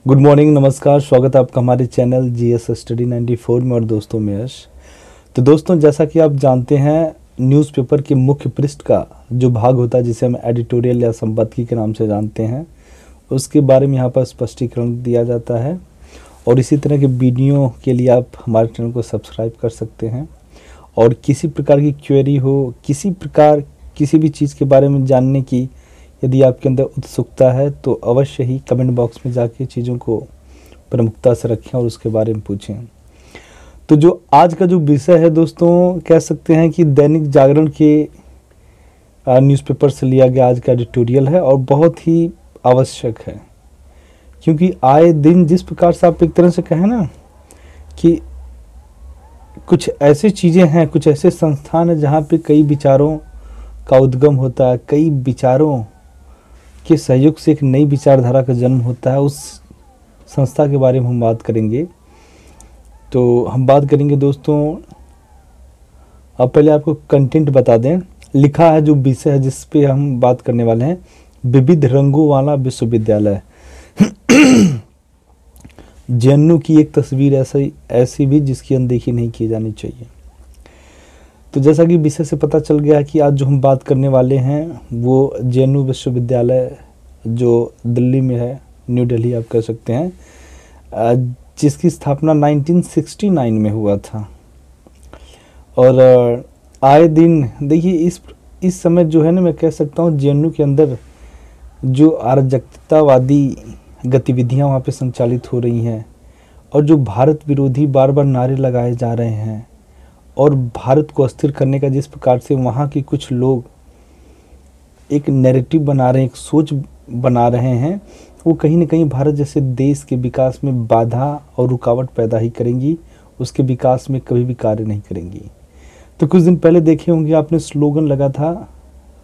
Good morning, नमस्कार। स्वागत है आपका हमारे चैनल जीएस स्टडी 94 में और दोस्तों में यश। तो दोस्तों, जैसा कि आप जानते हैं, न्यूज़पेपर के मुख्य पृष्ठ का जो भाग होता है जिसे हम एडिटोरियल या संपादकीय के नाम से जानते हैं, उसके बारे में यहाँ पर स्पष्टीकरण दिया जाता है। और इसी तरह के वीडियो के लिए आप हमारे चैनल को सब्सक्राइब कर सकते हैं। और किसी प्रकार की क्वेरी हो, किसी भी चीज़ के बारे में जानने की यदि आपके अंदर उत्सुकता है तो अवश्य ही कमेंट बॉक्स में जाके चीज़ों को प्रमुखता से रखें और उसके बारे में पूछें। तो जो आज का जो विषय है दोस्तों, कह सकते हैं कि दैनिक जागरण के न्यूज़पेपर से लिया गया आज का एडिटोरियल है और बहुत ही आवश्यक है, क्योंकि आए दिन जिस प्रकार से आप एक तरह से कहें ना कि कुछ ऐसी चीज़ें हैं, कुछ ऐसे संस्थान हैं जहाँ पे कई विचारों का उद्गम होता है, कई विचारों के सहयोग से एक नई विचारधारा का जन्म होता है। उस संस्था के बारे में हम बात करेंगे। तो हम बात करेंगे दोस्तों, अब पहले आपको कंटेंट बता दें। लिखा है जो विषय है जिस पे हम बात करने वाले हैं, विविध रंगों वाला विश्वविद्यालय। जेएनयू की एक तस्वीर ऐसी भी जिसकी अनदेखी नहीं की जानी चाहिए। तो जैसा कि विषय से पता चल गया कि आज जो हम बात करने वाले हैं वो जेएनयू विश्वविद्यालय जो दिल्ली में है, न्यू दिल्ली आप कह सकते हैं, जिसकी स्थापना 1969 में हुआ था। और आए दिन देखिए इस समय जो है ना, मैं कह सकता हूँ जेएनयू के अंदर जो अराजकतावादी गतिविधियाँ वहाँ पे संचालित हो रही हैं और जो भारत विरोधी बार बार नारे लगाए जा रहे हैं और भारत को अस्थिर करने का जिस प्रकार से वहाँ के कुछ लोग एक नैरेटिव बना रहे हैं, एक सोच बना रहे हैं, वो कहीं ना कहीं भारत जैसे देश के विकास में बाधा और रुकावट पैदा ही करेंगी, उसके विकास में कभी भी कार्य नहीं करेंगी। तो कुछ दिन पहले देखे होंगे आपने, स्लोगन लगा था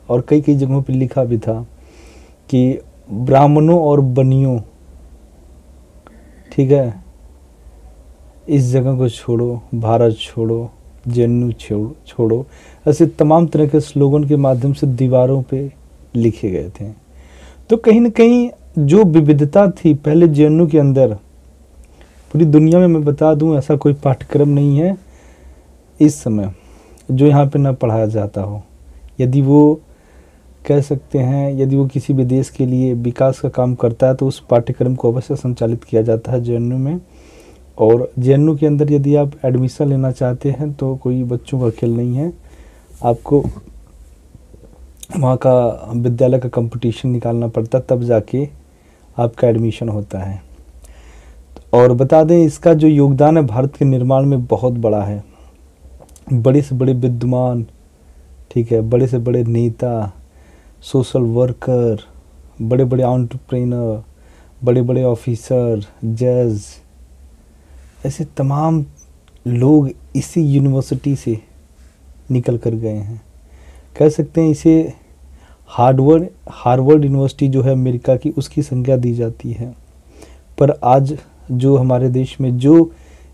और कई कई जगहों पर लिखा भी था कि ब्राह्मणों और बनियों, ठीक है, इस जगह को छोड़ो, भारत छोड़ो, जेएनयू छोड़ो। ऐसे तमाम तरह के स्लोगन के माध्यम से दीवारों पे लिखे गए थे। तो कहीं ना कहीं जो विविधता थी पहले जेएनयू के अंदर, पूरी दुनिया में मैं बता दूं ऐसा कोई पाठ्यक्रम नहीं है इस समय जो यहाँ पे ना पढ़ाया जाता हो। यदि वो कह सकते हैं, यदि वो किसी भी देश के लिए विकास का काम करता है तो उस पाठ्यक्रम को अवश्य संचालित किया जाता है जेएनयू में। और जेएनयू के अंदर यदि आप एडमिशन लेना चाहते हैं तो कोई बच्चों का खेल नहीं है, आपको वहाँ का विद्यालय का कंपटीशन निकालना पड़ता है, तब जाके आपका एडमिशन होता है। और बता दें, इसका जो योगदान है भारत के निर्माण में बहुत बड़ा है। बड़े से बड़े विद्वान, ठीक है, बड़े से बड़े नेता, सोशल वर्कर, बड़े बड़े एंटरप्रेन्योर, बड़े बड़े ऑफिसर, जज, ऐसे तमाम लोग इसी यूनिवर्सिटी से निकल कर गए हैं। कह सकते हैं इसे हार्वर्ड यूनिवर्सिटी जो है अमेरिका की, उसकी संज्ञा दी जाती है। पर आज जो हमारे देश में जो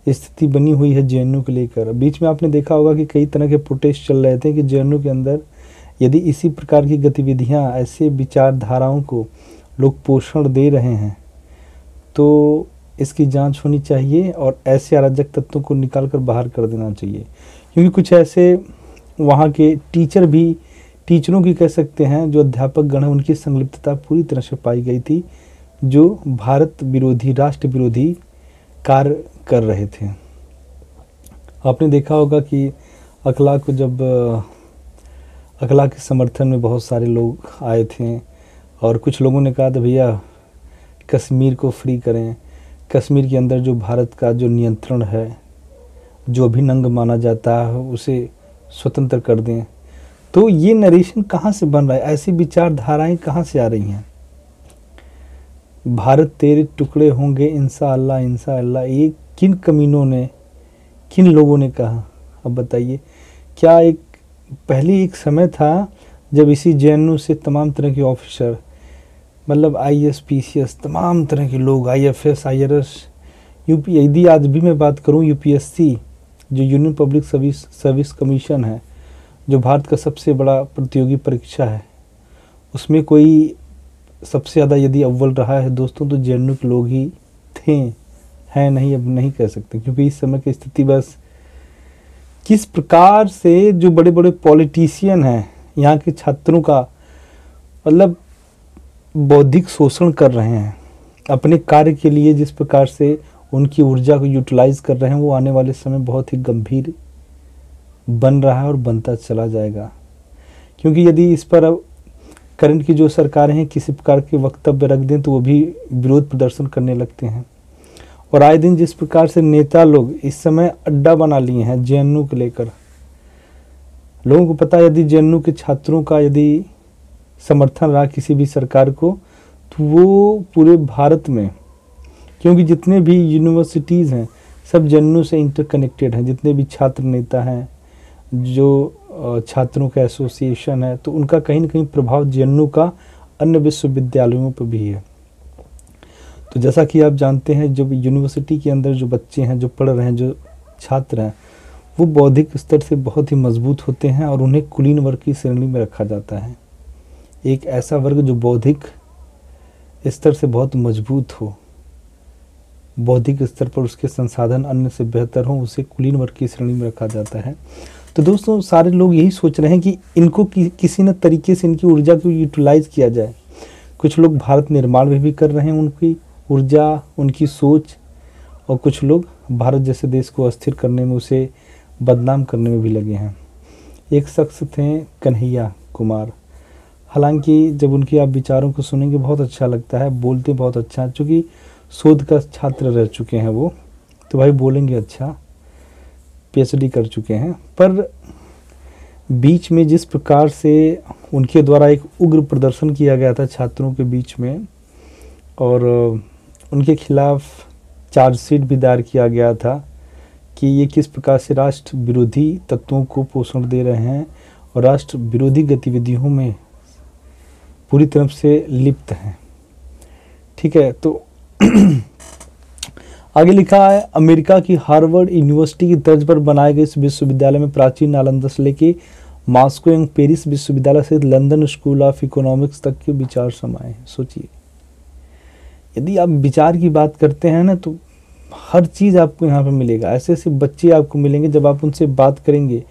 स्थिति बनी हुई है जेएनयू को लेकर, बीच में आपने देखा होगा कि कई तरह के प्रोटेस्ट चल रहे थे कि जेएनयू के अंदर यदि इसी प्रकार की गतिविधियां, ऐसे विचारधाराओं को लोग पोषण दे रहे हैं तो इसकी जांच होनी चाहिए और ऐसे अराजक तत्वों को निकाल कर बाहर कर देना चाहिए। क्योंकि कुछ ऐसे वहाँ के टीचरों की कह सकते हैं, जो अध्यापक गण हैं, उनकी संलिप्तता पूरी तरह से पाई गई थी, जो भारत विरोधी, राष्ट्र विरोधी कार्य कर रहे थे। आपने देखा होगा कि अखलाक के समर्थन में बहुत सारे लोग आए थे और कुछ लोगों ने कहा था भैया कश्मीर को फ्री करें, कश्मीर के अंदर जो भारत का जो नियंत्रण है, जो अभिनंग माना जाता है, उसे स्वतंत्र कर दें। तो ये नरेशन कहाँ से बन रहा है, ऐसी विचारधाराएं कहाँ से आ रही हैं? भारत तेरे टुकड़े होंगे इंशाअल्लाह इंशाअल्लाह, ये किन कमीनों ने, किन लोगों ने कहा? अब बताइए, क्या पहले एक समय था जब इसी जेएनयू से तमाम तरह के ऑफिसर, मतलब आईएएस, पीसीएस, तमाम तरह के लोग, आईएफएस, आईआरएस, यूपी, यदि आज भी मैं बात करूं यूपीएससी जो यूनियन पब्लिक सर्विस कमीशन है, जो भारत का सबसे बड़ा प्रतियोगी परीक्षा है, उसमें कोई सबसे ज़्यादा यदि अव्वल रहा है दोस्तों तो जेएनयू के लोग ही थे, हैं नहीं, अब नहीं कह सकते, क्योंकि इस समय की स्थिति बस किस प्रकार से जो बड़े बड़े पॉलिटिशियन हैं यहाँ के छात्रों का मतलब बौद्धिक शोषण कर रहे हैं अपने कार्य के लिए, जिस प्रकार से उनकी ऊर्जा को यूटिलाइज कर रहे हैं, वो आने वाले समय बहुत ही गंभीर बन रहा है और बनता चला जाएगा। क्योंकि यदि इस पर अब करंट की जो सरकारें हैं किसी प्रकार के वक्तव्य रख दें तो वो भी विरोध प्रदर्शन करने लगते हैं। और आए दिन जिस प्रकार से नेता लोग इस समय अड्डा बना लिए हैं जेएनयू को लेकर, लोगों को पता है यदि जेएनयू के छात्रों का यदि समर्थन रहा किसी भी सरकार को तो वो पूरे भारत में, क्योंकि जितने भी यूनिवर्सिटीज़ हैं सब जेएनयू से इंटरकनेक्टेड हैं, जितने भी छात्र नेता हैं, जो छात्रों का एसोसिएशन है, तो उनका कहीं ना कहीं प्रभाव जेएनयू का अन्य विश्वविद्यालयों पर भी है। तो जैसा कि आप जानते हैं जब यूनिवर्सिटी के अंदर जो बच्चे हैं, जो पढ़ रहे हैं, जो छात्र हैं, वो बौद्धिक स्तर से बहुत ही मजबूत होते हैं और उन्हें कुलीन वर्ग की श्रेणी में रखा जाता है। एक ऐसा वर्ग जो बौद्धिक स्तर से बहुत मजबूत हो, बौद्धिक स्तर पर उसके संसाधन अन्य से बेहतर हो, उसे कुलीन वर्ग की श्रेणी में रखा जाता है। तो दोस्तों सारे लोग यही सोच रहे हैं कि इनको किसी न तरीके से इनकी ऊर्जा को यूटिलाइज किया जाए। कुछ लोग भारत निर्माण में भी कर रहे हैं उनकी ऊर्जा, उनकी सोच, और कुछ लोग भारत जैसे देश को अस्थिर करने में, उसे बदनाम करने में भी लगे हैं। एक शख्स थे कन्हैया कुमार, हालांकि जब उनके आप विचारों को सुनेंगे बहुत अच्छा लगता है, बोलते बहुत अच्छा, चूँकि शोध का छात्र रह चुके हैं वो, तो भाई बोलेंगे अच्छा, पीएचडी कर चुके हैं। पर बीच में जिस प्रकार से उनके द्वारा एक उग्र प्रदर्शन किया गया था छात्रों के बीच में, और उनके खिलाफ चार्जशीट भी दायर किया गया था कि ये किस प्रकार से राष्ट्र विरोधी तत्वों को पोषण दे रहे हैं और राष्ट्र विरोधी गतिविधियों में पूरी तरह से लिप्त हैं। ठीक है, तो आगे लिखा है, अमेरिका की हार्वर्ड यूनिवर्सिटी की तर्ज पर बनाए गए इस विश्वविद्यालय में प्राचीन नालंदा से लेके मॉस्को एवं पेरिस विश्वविद्यालय सहित लंदन स्कूल ऑफ इकोनॉमिक्स तक के विचार समाये हैं। सोचिए, यदि आप विचार की बात करते हैं ना, तो हर चीज़ आपको यहाँ पे मिलेगा। ऐसे ऐसे बच्चे आपको मिलेंगे, जब आप उनसे बात करेंगे,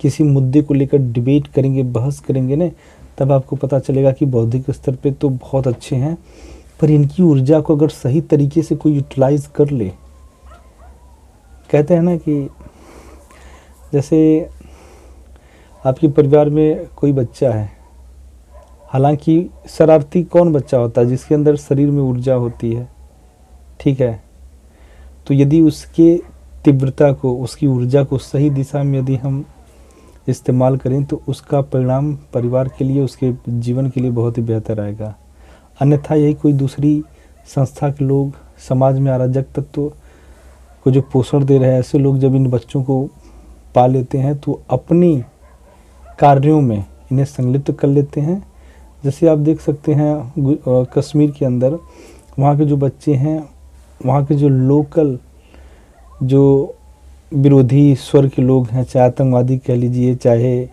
किसी मुद्दे को लेकर डिबेट करेंगे, बहस करेंगे ना, तब आपको पता चलेगा कि बौद्धिक स्तर पे तो बहुत अच्छे हैं, पर इनकी ऊर्जा को अगर सही तरीके से कोई यूटिलाइज कर ले, कहते हैं ना कि जैसे आपके परिवार में कोई बच्चा है, हालांकि शरारती कौन बच्चा होता है जिसके अंदर शरीर में ऊर्जा होती है, ठीक है, तो यदि उसके तीव्रता को, उसकी ऊर्जा को सही दिशा में यदि हम इस्तेमाल करें तो उसका परिणाम परिवार के लिए, उसके जीवन के लिए बहुत ही बेहतर आएगा। अन्यथा यही कोई दूसरी संस्था के लोग, समाज में अराजक तत्व को जो पोषण दे रहे हैं, ऐसे लोग जब इन बच्चों को पा लेते हैं तो अपनी कार्यों में इन्हें संलिप्त कर लेते हैं। जैसे आप देख सकते हैं कश्मीर के अंदर, वहाँ के जो बच्चे हैं, वहाँ के जो लोकल जो विरोधी स्वर के लोग हैं, चाहे आतंकवादी कह लीजिए, चाहे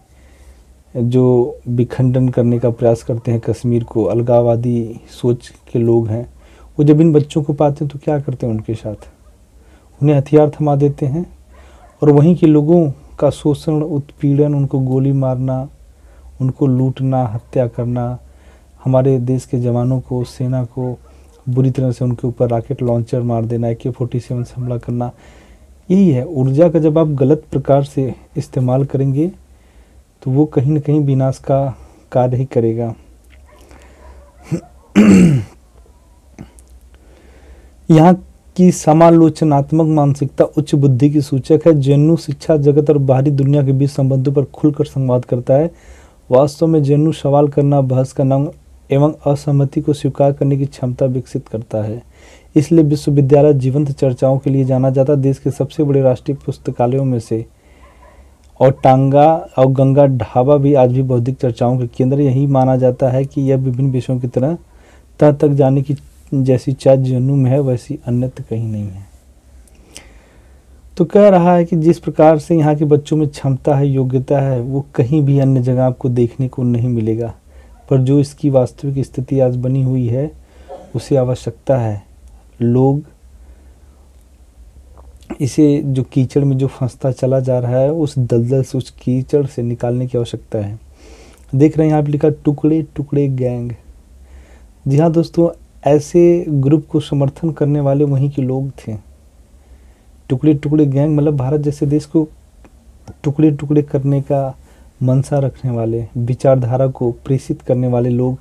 जो विखंडन करने का प्रयास करते हैं कश्मीर को, अलगाववादी सोच के लोग हैं, वो जब इन बच्चों को पाते हैं तो क्या करते हैं उनके साथ, उन्हें हथियार थमा देते हैं और वहीं के लोगों का शोषण, उत्पीड़न, उनको गोली मारना, उनको लूटना, हत्या करना, हमारे देश के जवानों को, सेना को बुरी तरह से उनके ऊपर रॉकेट लॉन्चर मार देना, AK-47 से हमला करना। यही है, ऊर्जा का जब आप गलत प्रकार से इस्तेमाल करेंगे तो वो कहीं न कहीं विनाश का कार्य ही करेगा। यहाँ की समालोचनात्मक मानसिकता उच्च बुद्धि की सूचक है। जेएनयू शिक्षा जगत और बाहरी दुनिया के बीच संबंधों पर खुलकर संवाद करता है। वास्तव में जेएनयू सवाल करना, बहस करना एवं असहमति को स्वीकार करने की क्षमता विकसित करता है। इसलिए विश्वविद्यालय जीवंत चर्चाओं के लिए जाना जाता है। देश के सबसे बड़े राष्ट्रीय पुस्तकालयों में से और टांगा और गंगा ढाबा भी आज भी बौद्धिक चर्चाओं के केंद्र। यही माना जाता है कि यह विभिन्न विषयों की तरह तह तक जाने की जैसी चाह जेएनयू में है, वैसी अन्यत्र कहीं नहीं है। तो कह रहा है कि जिस प्रकार से यहाँ के बच्चों में क्षमता है, योग्यता है, वो कहीं भी अन्य जगह आपको देखने को नहीं मिलेगा। पर जो इसकी वास्तविक स्थिति आज बनी हुई है, उसे आवश्यकता है लोग इसे जो कीचड़ में जो फंसता चला जा रहा है, उस दलदल से, उस कीचड़ से निकालने की आवश्यकता है। देख रहे हैं यहाँ पे लिखा टुकड़े टुकड़े गैंग। जी हाँ दोस्तों, ऐसे ग्रुप को समर्थन करने वाले वहीं के लोग थे। टुकड़े टुकड़े गैंग मतलब भारत जैसे देश को टुकड़े टुकड़े करने का मंशा रखने वाले, विचारधारा को प्रेषित करने वाले लोग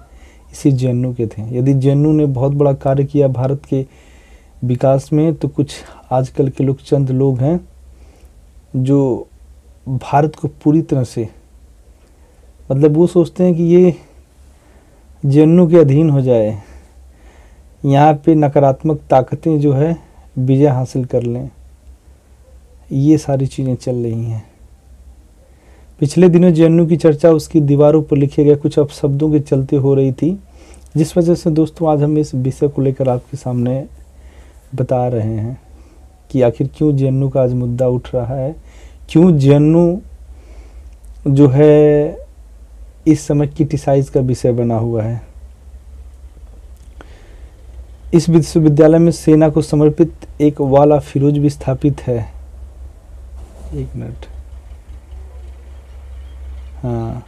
इसी जेएनयू के थे। यदि जेएनयू ने बहुत बड़ा कार्य किया भारत के विकास में, तो कुछ आजकल के लोग, चंद लोग हैं जो भारत को पूरी तरह से, मतलब वो सोचते हैं कि ये जेएनयू के अधीन हो जाए, यहाँ पे नकारात्मक ताकतें जो है विजय हासिल कर लें। ये सारी चीज़ें चल रही हैं। पिछले दिनों जेएनयू की चर्चा उसकी दीवारों पर लिखे गए कुछ अपशब्दों के चलते हो रही थी, जिस वजह से दोस्तों आज हम इस विषय को लेकर आपके सामने बता रहे हैं कि आखिर क्यों जेएनयू का आज मुद्दा उठ रहा है, क्यों जेएनयू जो है इस समय क्रिटिसाइज का विषय बना हुआ है। इस विश्वविद्यालय में सेना को समर्पित एक वॉल ऑफ फिरोज भी स्थापित है। एक मिनट, हाँ,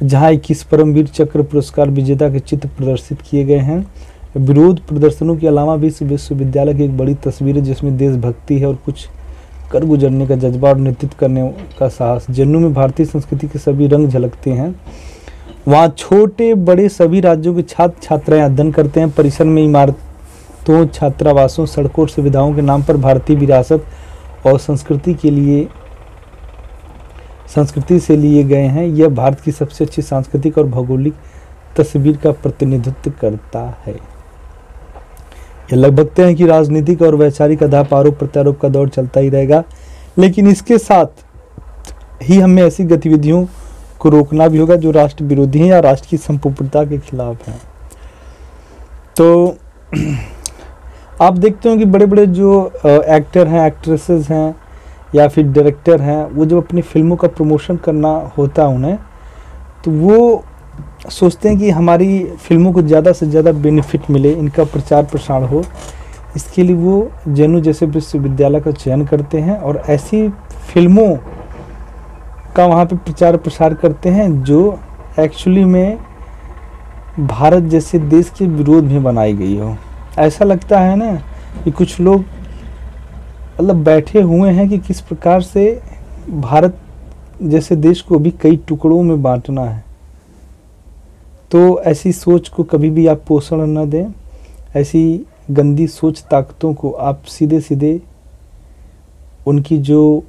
जहाँ 21 परमवीर चक्र पुरस्कार विजेता के चित्र प्रदर्शित किए गए हैं। विरोध प्रदर्शनों के अलावा भी इस विश्वविद्यालय की एक बड़ी तस्वीर है जिसमें देशभक्ति है और कुछ कर गुजरने का जज्बा और नेतृत्व करने का साहस। जेएनयू में भारतीय संस्कृति के सभी रंग झलकते हैं। वहाँ छोटे बड़े सभी राज्यों के छात्र छात्राएं अध्ययन करते हैं। परिसर में इमारतों, छात्रावासों, सड़कों और सुविधाओं के नाम पर भारतीय विरासत और संस्कृति से लिए गए हैं। यह भारत की सबसे अच्छी सांस्कृतिक और भौगोलिक तस्वीर का प्रतिनिधित्व करता है। यह लगभग तय है कि राजनीतिक और वैचारिक आरोप प्रत्यारोप का दौर चलता ही रहेगा, लेकिन इसके साथ ही हमें ऐसी गतिविधियों को रोकना भी होगा जो राष्ट्र विरोधी हैं या राष्ट्र की संप्रभुता के खिलाफ हैं। तो आप देखते हो कि बड़े बड़े जो एक्टर हैं, एक्ट्रेसेस हैं या फिर डायरेक्टर हैं, वो जब अपनी फिल्मों का प्रमोशन करना होता है उन्हें, तो वो सोचते हैं कि हमारी फिल्मों को ज़्यादा से ज़्यादा बेनिफिट मिले, इनका प्रचार प्रसार हो। इसके लिए वो जेएनयू जैसे विश्वविद्यालय का चयन करते हैं और ऐसी फिल्मों का वहाँ पे प्रचार प्रसार करते हैं जो एक्चुअली में भारत जैसे देश के विरोध में बनाई गई हो। ऐसा लगता है ना कि कुछ लोग मतलब बैठे हुए हैं कि किस प्रकार से भारत जैसे देश को भी कई टुकड़ों में बांटना है। तो ऐसी सोच को कभी भी आप पोषण न दें। ऐसी गंदी सोच ताकतों को आप सीधे सीधे उनकी जो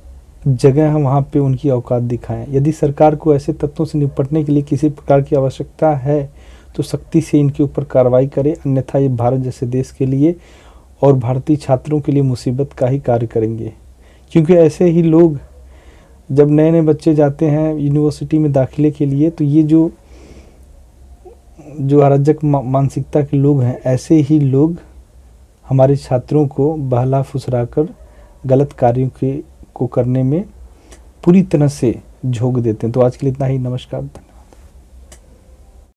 जगह है वहाँ पे उनकी औकात दिखाएं। यदि सरकार को ऐसे तत्वों से निपटने के लिए किसी प्रकार की आवश्यकता है तो सख्ती से इनके ऊपर कार्रवाई करें, अन्यथा ये भारत जैसे देश के लिए और भारतीय छात्रों के लिए मुसीबत का ही कार्य करेंगे। क्योंकि ऐसे ही लोग जब नए नए बच्चे जाते हैं यूनिवर्सिटी में दाखिले के लिए, तो ये जो अराजक मानसिकता के लोग हैं, ऐसे ही लोग हमारे छात्रों को बहला फुसलाकर गलत कार्यों को करने में पूरी तरह से झोंक देते हैं। तो आज के लिए इतना ही। नमस्कार।